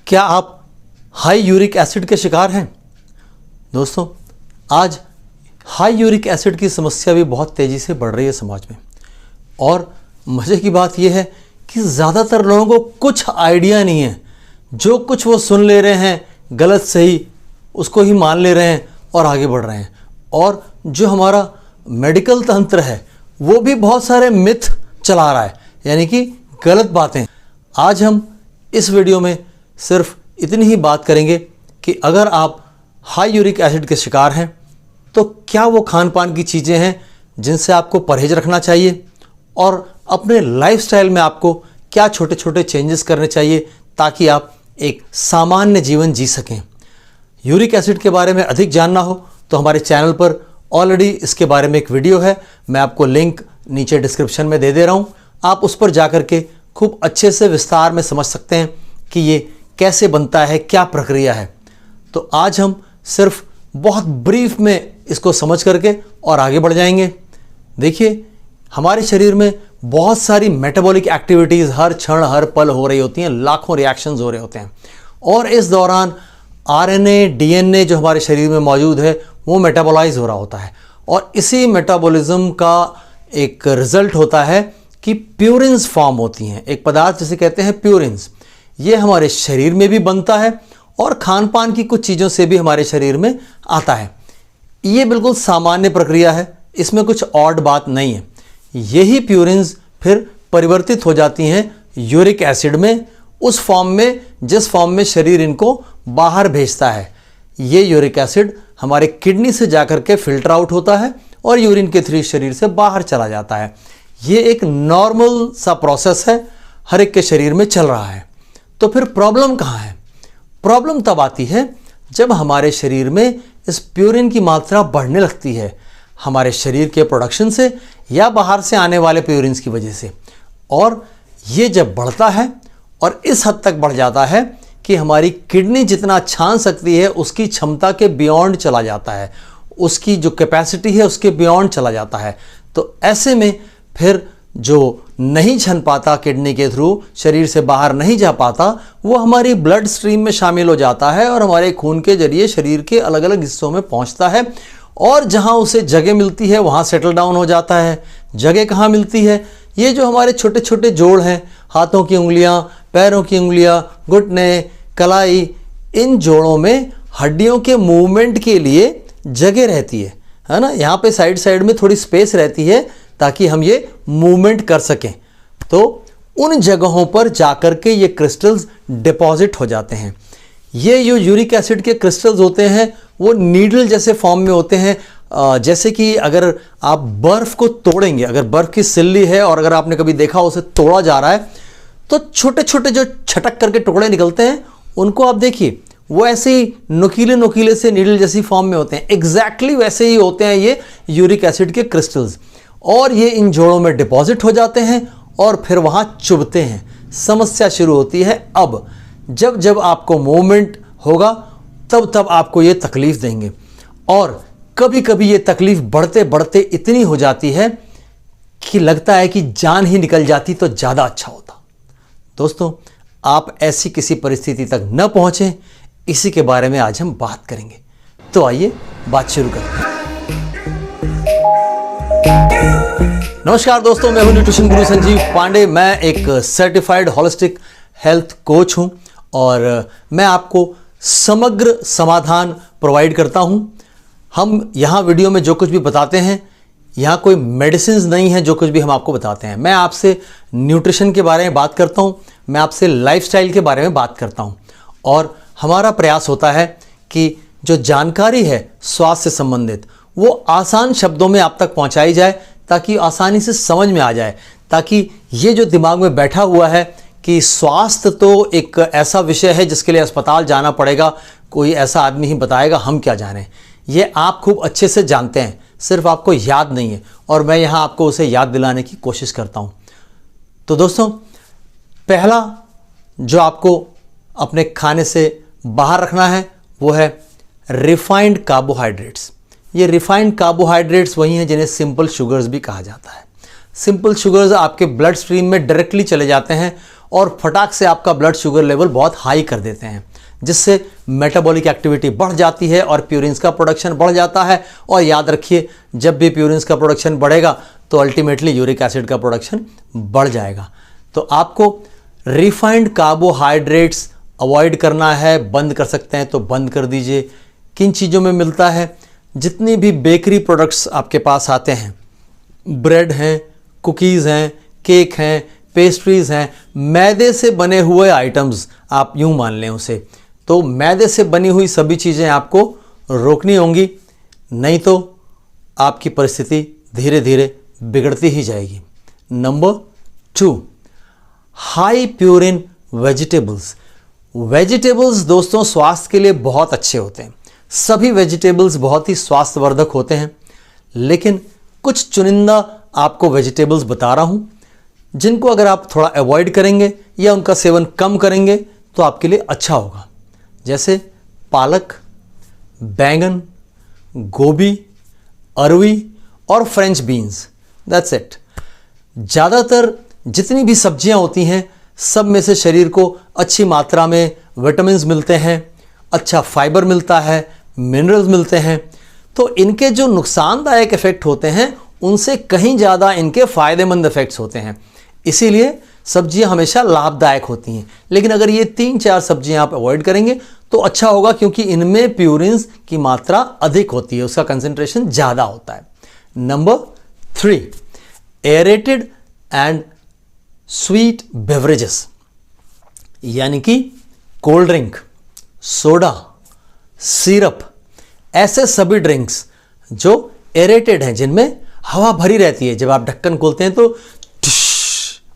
क्या आप high uric acid के शिकार हैं? दोस्तों, आज हाई यूरिक एसिड की समस्या भी बहुत तेज़ी से बढ़ रही है समाज में। और मज़े की बात यह है कि ज़्यादातर लोगों को कुछ आइडिया नहीं है। जो कुछ वो सुन ले रहे हैं, गलत सही उसको ही मान ले रहे हैं और आगे बढ़ रहे हैं। और जो हमारा मेडिकल तंत्र है वो भी बहुत सारे मिथ चला रहा है, यानी कि गलत बातें। आज हम इस वीडियो में सिर्फ इतनी ही बात करेंगे कि अगर आप हाई यूरिक एसिड के शिकार हैं तो क्या वो खान पान की चीज़ें हैं जिनसे आपको परहेज रखना चाहिए, और अपने लाइफस्टाइल में आपको क्या छोटे छोटे चेंजेस करने चाहिए ताकि आप एक सामान्य जीवन जी सकें। यूरिक एसिड के बारे में अधिक जानना हो तो हमारे चैनल पर ऑलरेडी इसके बारे में एक वीडियो है, मैं आपको लिंक नीचे डिस्क्रिप्शन में दे दे रहा हूँ। आप उस पर जा कर के खूब अच्छे से विस्तार में समझ सकते हैं कि ये कैसे बनता है, क्या प्रक्रिया है। तो आज हम सिर्फ बहुत ब्रीफ में इसको समझ करके और आगे बढ़ जाएंगे। देखिए, हमारे शरीर में बहुत सारी मेटाबॉलिक एक्टिविटीज़ हर क्षण हर पल हो रही होती हैं, लाखों रिएक्शंस हो रहे होते हैं। और इस दौरान आरएनए, डीएनए जो हमारे शरीर में मौजूद है वो मेटाबोलाइज हो रहा होता है। और इसी मेटाबॉलिज्म का एक रिजल्ट होता है कि प्यूरिन्स फॉर्म होती हैं। एक पदार्थ जिसे कहते हैं प्यूरिन्स, ये हमारे शरीर में भी बनता है और खान पान की कुछ चीज़ों से भी हमारे शरीर में आता है। ये बिल्कुल सामान्य प्रक्रिया है, इसमें कुछ ऑड बात नहीं है। यही प्यूरिन्स फिर परिवर्तित हो जाती हैं यूरिक एसिड में, उस फॉर्म में जिस फॉर्म में शरीर इनको बाहर भेजता है। ये यूरिक एसिड हमारे किडनी से जाकर के फिल्टर आउट होता है और यूरिन के थ्रू शरीर से बाहर चला जाता है। ये एक नॉर्मल सा प्रोसेस है, हर एक के शरीर में चल रहा है। तो फिर प्रॉब्लम कहाँ है? प्रॉब्लम तब आती है जब हमारे शरीर में इस प्यूरिन की मात्रा बढ़ने लगती है, हमारे शरीर के प्रोडक्शन से या बाहर से आने वाले प्यूरिन्स की वजह से। और ये जब बढ़ता है और इस हद तक बढ़ जाता है कि हमारी किडनी जितना छान सकती है उसकी क्षमता के बियॉन्ड चला जाता है, उसकी जो कैपेसिटी है उसके बियॉन्ड चला जाता है। तो ऐसे में फिर जो नहीं छन पाता, किडनी के थ्रू शरीर से बाहर नहीं जा पाता, वो हमारी ब्लड स्ट्रीम में शामिल हो जाता है और हमारे खून के जरिए शरीर के अलग अलग हिस्सों में पहुंचता है। और जहां उसे जगह मिलती है वहां सेटल डाउन हो जाता है। जगह कहाँ मिलती है? ये जो हमारे छोटे छोटे जोड़ हैं, हाथों की उंगलियां, पैरों की उंगलियां, घुटने, कलाई, इन जोड़ों में हड्डियों के मूवमेंट के लिए जगह रहती है ना। यहाँ पे साइड साइड में थोड़ी स्पेस रहती है ताकि हम ये मूवमेंट कर सकें। तो उन जगहों पर जाकर के ये क्रिस्टल्स डिपॉजिट हो जाते हैं। ये जो यूरिक एसिड के क्रिस्टल्स होते हैं वो नीडल जैसे फॉर्म में होते हैं। जैसे कि अगर आप बर्फ़ को तोड़ेंगे, अगर बर्फ़ की सिल्ली है और अगर आपने कभी देखा उसे तोड़ा जा रहा है तो छोटे छोटे जो छटक करके टुकड़े निकलते हैं उनको आप देखिए, वो ऐसे ही नुकीले नुकीले से नीडल जैसी फॉर्म में होते हैं। एग्जैक्टली वैसे ही होते हैं ये यूरिक एसिड के क्रिस्टल्स। और ये इन जोड़ों में डिपॉजिट हो जाते हैं और फिर वहाँ चुभते हैं। समस्या शुरू होती है अब, जब जब आपको मूवमेंट होगा तब तब आपको ये तकलीफ़ देंगे। और कभी कभी ये तकलीफ़ बढ़ते बढ़ते इतनी हो जाती है कि लगता है कि जान ही निकल जाती तो ज़्यादा अच्छा होता। दोस्तों, आप ऐसी किसी परिस्थिति तक न पहुँचें, इसी के बारे में आज हम बात करेंगे। तो आइए बात शुरू करते हैं। नमस्कार दोस्तों, मैं हूं न्यूट्रिशन गुरु संजीव पांडे। मैं एक सर्टिफाइड होलिस्टिक हेल्थ कोच हूं और मैं आपको समग्र समाधान प्रोवाइड करता हूं। हम यहाँ वीडियो में जो कुछ भी बताते हैं, यहाँ कोई मेडिसिन नहीं है। जो कुछ भी हम आपको बताते हैं, मैं आपसे न्यूट्रिशन के बारे में बात करता हूँ, मैं आपसे लाइफस्टाइल के बारे में बात करता हूँ। और हमारा प्रयास होता है कि जो जानकारी है स्वास्थ्य से संबंधित वो आसान शब्दों में आप तक पहुँचाई जाए ताकि आसानी से समझ में आ जाए, ताकि ये जो दिमाग में बैठा हुआ है कि स्वास्थ्य तो एक ऐसा विषय है जिसके लिए अस्पताल जाना पड़ेगा, कोई ऐसा आदमी ही बताएगा, हम क्या जानें, ये आप खूब अच्छे से जानते हैं, सिर्फ आपको याद नहीं है। और मैं यहाँ आपको उसे याद दिलाने की कोशिश करता हूँ। तो दोस्तों, पहला जो आपको अपने खाने से बाहर रखना है वो है रिफाइंड कार्बोहाइड्रेट्स। ये रिफाइंड कार्बोहाइड्रेट्स वही हैं जिन्हें सिंपल शुगर्स भी कहा जाता है। सिंपल शुगर्स आपके ब्लड स्ट्रीम में डायरेक्टली चले जाते हैं और फटाक से आपका ब्लड शुगर लेवल बहुत हाई कर देते हैं, जिससे मेटाबॉलिक एक्टिविटी बढ़ जाती है और प्यूरिन्स का प्रोडक्शन बढ़ जाता है। और याद रखिए, जब भी प्यूरिन्स का प्रोडक्शन बढ़ेगा तो अल्टीमेटली यूरिक एसिड का प्रोडक्शन बढ़ जाएगा। तो आपको रिफाइंड कार्बोहाइड्रेट्स अवॉइड करना है, बंद कर सकते हैं तो बंद कर दीजिए। किन चीज़ों में मिलता है? जितनी भी बेकरी प्रोडक्ट्स आपके पास आते हैं, ब्रेड हैं, कुकीज़ हैं, केक हैं, पेस्ट्रीज़ हैं, मैदे से बने हुए आइटम्स आप यूँ मान लें उसे, तो मैदे से बनी हुई सभी चीज़ें आपको रोकनी होंगी, नहीं तो आपकी परिस्थिति धीरे धीरे बिगड़ती ही जाएगी। Number 2, high purine vegetables. Vegetables दोस्तों स्वास्थ्य के लिए बहुत अच्छे होते हैं। सभी वेजिटेबल्स बहुत ही स्वास्थ्यवर्धक होते हैं, लेकिन कुछ चुनिंदा आपको वेजिटेबल्स बता रहा हूँ जिनको अगर आप थोड़ा अवॉइड करेंगे या उनका सेवन कम करेंगे तो आपके लिए अच्छा होगा। जैसे पालक, बैंगन, गोभी, अरवी और फ्रेंच बीन्स। That's it. ज़्यादातर जितनी भी सब्जियां होती हैं सब में से शरीर को अच्छी मात्रा में विटामिन्स मिलते हैं, अच्छा फाइबर मिलता है, मिनरल्स मिलते हैं। तो इनके जो नुकसानदायक इफ़ेक्ट होते हैं उनसे कहीं ज़्यादा इनके फ़ायदेमंद इफ़ेक्ट्स होते हैं। इसीलिए सब्जियां हमेशा लाभदायक होती हैं। लेकिन अगर ये 3-4 सब्जियां आप अवॉइड करेंगे तो अच्छा होगा, क्योंकि इनमें प्यूरिन्स की मात्रा अधिक होती है, उसका कंसंट्रेशन ज़्यादा होता है। Number 3, aerated and sweet beverages, यानी कि कोल्ड ड्रिंक, सोडा, सिरप, ऐसे सभी ड्रिंक्स जो एरेटेड हैं, जिनमें हवा भरी रहती है, जब आप ढक्कन खोलते हैं तो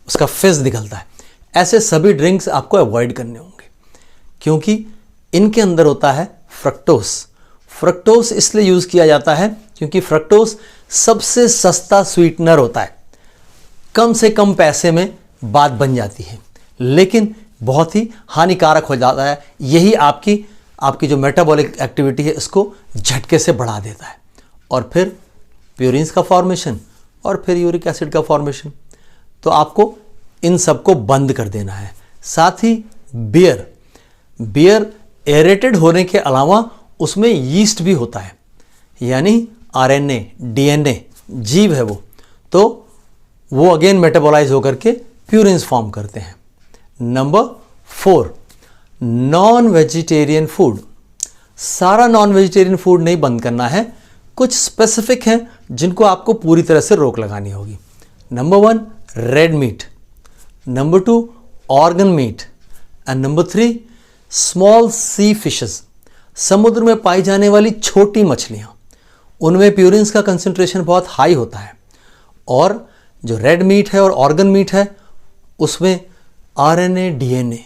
उसका फिज़ निकलता है, ऐसे सभी ड्रिंक्स आपको अवॉइड करने होंगे, क्योंकि इनके अंदर होता है फ्रक्टोस। फ्रक्टोस इसलिए यूज़ किया जाता है क्योंकि फ्रक्टोस सबसे सस्ता स्वीटनर होता है। कम से कम पैसे में बात बन जाती है, लेकिन बहुत ही हानिकारक हो जाता है। यही आपकी जो मेटाबॉलिक एक्टिविटी है इसको झटके से बढ़ा देता है, और फिर प्यूरिन्स का फॉर्मेशन और फिर यूरिक एसिड का फॉर्मेशन। तो आपको इन सब को बंद कर देना है। साथ ही बियर एरेटेड होने के अलावा उसमें यीस्ट भी होता है, यानी आरएनए, डीएनए जीव है वो, तो वो अगेन मेटाबोलाइज होकर के प्यूरिन्स फॉर्म करते हैं। Number 4, non vegetarian food. सारा नॉन वेजिटेरियन फूड नहीं बंद करना है, कुछ स्पेसिफिक हैं जिनको आपको पूरी तरह से रोक लगानी होगी। Number 1, red meat. Number 2, organ meat. And number 3, small sea fishes. समुद्र में पाई जाने वाली छोटी मछलियाँ, उनमें प्यूरिन्स का कंसंट्रेशन बहुत हाई होता है, और जो रेड मीट है और ऑर्गन मीट है उसमें आरएनए, डीएनए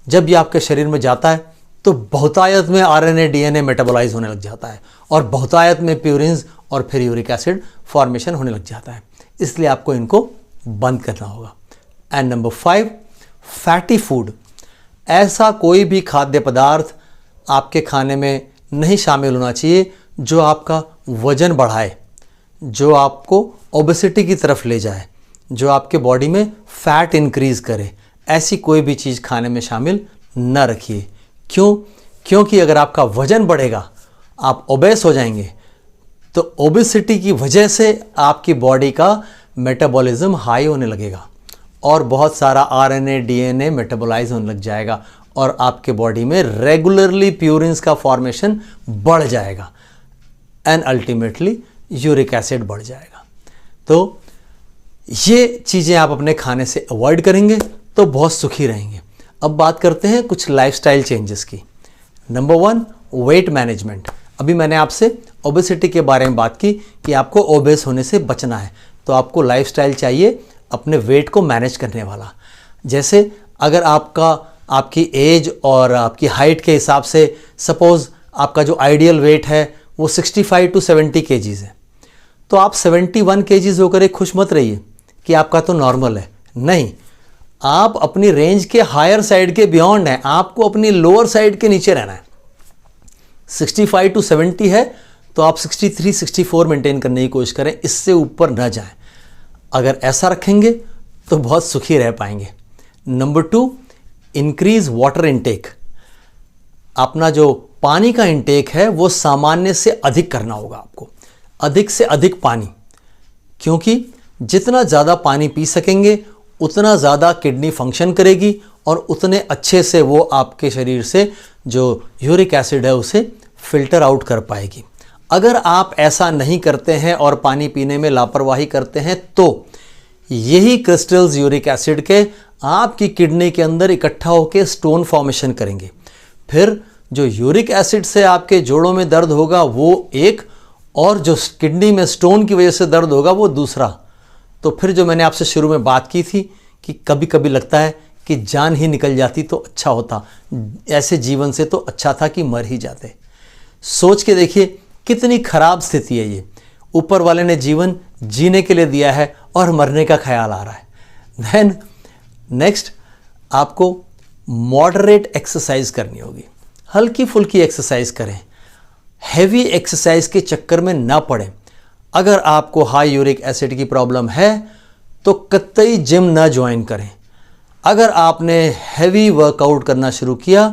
जब ये आपके शरीर में जाता है तो बहुतायत में आरएनए, डीएनए मेटाबोलाइज होने लग जाता है, और बहुतायत में प्यूरिन्स और फिर यूरिक एसिड फॉर्मेशन होने लग जाता है। इसलिए आपको इनको बंद करना होगा। And number 5, fatty food. ऐसा कोई भी खाद्य पदार्थ आपके खाने में नहीं शामिल होना चाहिए जो आपका वजन बढ़ाए, जो आपको ओबेसिटी की तरफ ले जाए, जो आपके बॉडी में फैट इंक्रीज करे। ऐसी कोई भी चीज़ खाने में शामिल न रखिए। क्यों? क्योंकि अगर आपका वजन बढ़ेगा, आप ओबेस हो जाएंगे, तो ओबेसिटी की वजह से आपकी बॉडी का मेटाबॉलिज्म हाई होने लगेगा और बहुत सारा आरएनए, डीएनए मेटाबोलाइज होने लग जाएगा, और आपके बॉडी में रेगुलरली प्यूरिन्स का फॉर्मेशन बढ़ जाएगा, एंड अल्टीमेटली यूरिक एसिड बढ़ जाएगा। तो ये चीज़ें आप अपने खाने से अवॉइड करेंगे तो बहुत सुखी रहेंगे। अब बात करते हैं कुछ लाइफस्टाइल चेंजेस की। Number 1, weight management. अभी मैंने आपसे ओबेसिटी के बारे में बात की कि आपको ओबेस होने से बचना है, तो आपको लाइफस्टाइल चाहिए अपने वेट को मैनेज करने वाला। जैसे अगर आपकी एज और आपकी हाइट के हिसाब से सपोज़ आपका जो आइडियल वेट है वो 65 to 70 kgs है, तो आप 71 kgs होकर एक खुश मत रहिए कि आपका तो नॉर्मल है। नहीं, आप अपनी रेंज के हायर साइड के बियॉन्ड हैं, आपको अपनी लोअर साइड के नीचे रहना है। 65 to 70 है तो आप 63-64 मेंटेन करने की कोशिश करें, इससे ऊपर ना जाएं। अगर ऐसा रखेंगे तो बहुत सुखी रह पाएंगे। Number 2, increase water intake. अपना जो पानी का इनटेक है वो सामान्य से अधिक करना होगा आपको, अधिक से अधिक पानी, क्योंकि जितना ज़्यादा पानी पी सकेंगे उतना ज़्यादा किडनी फंक्शन करेगी और उतने अच्छे से वो आपके शरीर से जो यूरिक एसिड है उसे फिल्टर आउट कर पाएगी। अगर आप ऐसा नहीं करते हैं और पानी पीने में लापरवाही करते हैं तो यही क्रिस्टल्स यूरिक एसिड के आपकी किडनी के अंदर इकट्ठा होकर स्टोन फॉर्मेशन करेंगे। फिर जो यूरिक एसिड से आपके जोड़ों में दर्द होगा वो एक, और जो किडनी में स्टोन की वजह से दर्द होगा वो दूसरा। तो फिर जो मैंने आपसे शुरू में बात की थी कि कभी कभी लगता है कि जान ही निकल जाती तो अच्छा होता, ऐसे जीवन से तो अच्छा था कि मर ही जाते। सोच के देखिए कितनी खराब स्थिति है ये। ऊपर वाले ने जीवन जीने के लिए दिया है और मरने का ख्याल आ रहा है। देन नेक्स्ट, आपको मॉडरेट एक्सरसाइज करनी होगी, हल्की फुल्की एक्सरसाइज करें, हैवी एक्सरसाइज के चक्कर में ना पड़ें। अगर आपको हाई यूरिक एसिड की प्रॉब्लम है तो कतई जिम ना ज्वाइन करें। अगर आपने हैवी वर्कआउट करना शुरू किया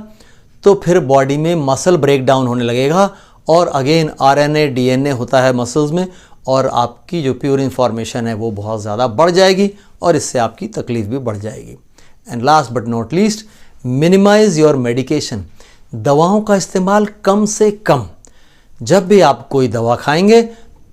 तो फिर बॉडी में मसल ब्रेक डाउन होने लगेगा और अगेन आरएनए डीएनए होता है मसल्स में, और आपकी जो प्यूरिन फॉर्मेशन है वो बहुत ज़्यादा बढ़ जाएगी और इससे आपकी तकलीफ भी बढ़ जाएगी। And last but not least, minimize your medication. दवाओं का इस्तेमाल कम से कम। जब भी आप कोई दवा खाएंगे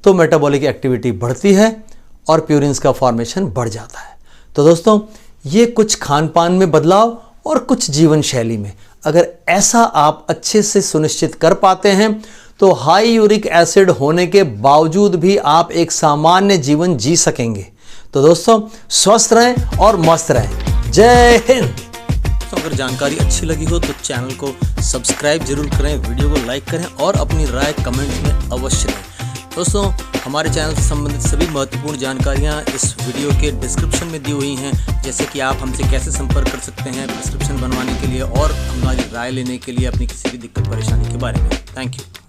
तो मेटाबॉलिक एक्टिविटी बढ़ती है और प्यूरिन्स का फॉर्मेशन बढ़ जाता है। तो दोस्तों, ये कुछ खान पान में बदलाव और कुछ जीवन शैली में, अगर ऐसा आप अच्छे से सुनिश्चित कर पाते हैं तो हाई यूरिक एसिड होने के बावजूद भी आप एक सामान्य जीवन जी सकेंगे। तो दोस्तों, स्वस्थ रहें और मस्त रहें। जय हिंद। तो अगर जानकारी अच्छी लगी हो तो चैनल को सब्सक्राइब जरूर करें, वीडियो को लाइक करें और अपनी राय कमेंट्स में अवश्य दें। दोस्तों, हमारे चैनल से संबंधित सभी महत्वपूर्ण जानकारियाँ इस वीडियो के डिस्क्रिप्शन में दी हुई हैं, जैसे कि आप हमसे कैसे संपर्क कर सकते हैं प्रिस्क्रिप्शन बनवाने के लिए और हमारी राय लेने के लिए अपनी किसी भी दिक्कत परेशानी के बारे में। Thank you.